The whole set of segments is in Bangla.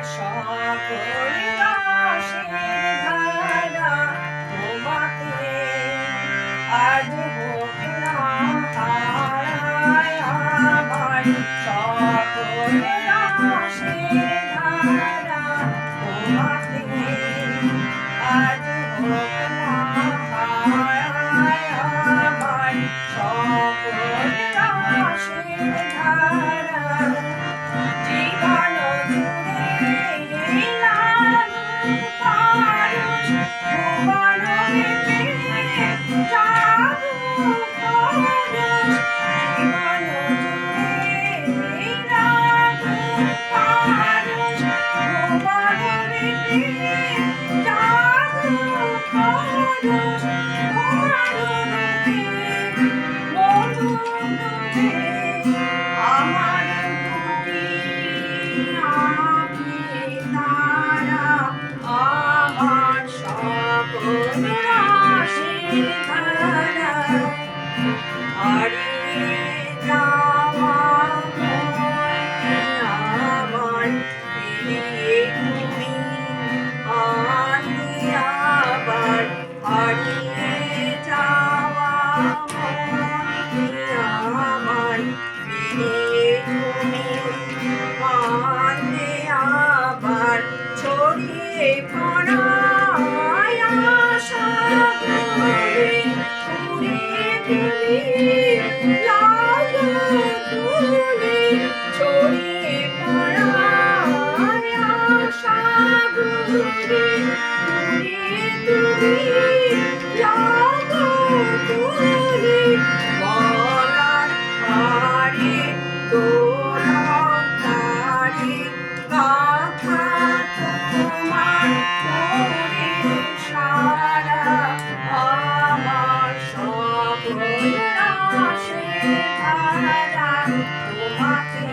সকল রসের ধারা তোমাতে আজ হোক না হারায় আমার সকল রসের ধারা তোমাতে আজ হোক না হারায় আমার সকল রসের ধারা জীবন জুড়ে লাগুক পরশ ভুবন মেতে জাগুক পরশ জীবন জুড়ে লাগুক পরশ ভুবন মেতে জাগুক পরশ তোমার রূপে মধু রূপে আমার দুটি আঁখি তারা আমার সকল রাশির ধারা হারিয়ে যাওয়া মনকে আমার ফিরিয়ে তুমি আনবে আবার হারিয়ে যাওয়া মনকে আমার ফিরিয়ে তুমি আনবে আবার ছড়িয়ে পড়া আশা করে উড়িয়ে দিলি লাল তুলি ছড়িয়ে পড়া আশা করে উড়িয়ে দিলি লাল তুলি বলার পারে দোলাও তারে কথা তোমার করে সারা আমার সকল রাশির ধারা তোমাতে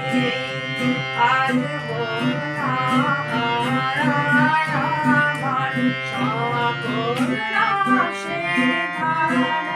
আজ হোক না হারায় আমার সকল রাশির ধারা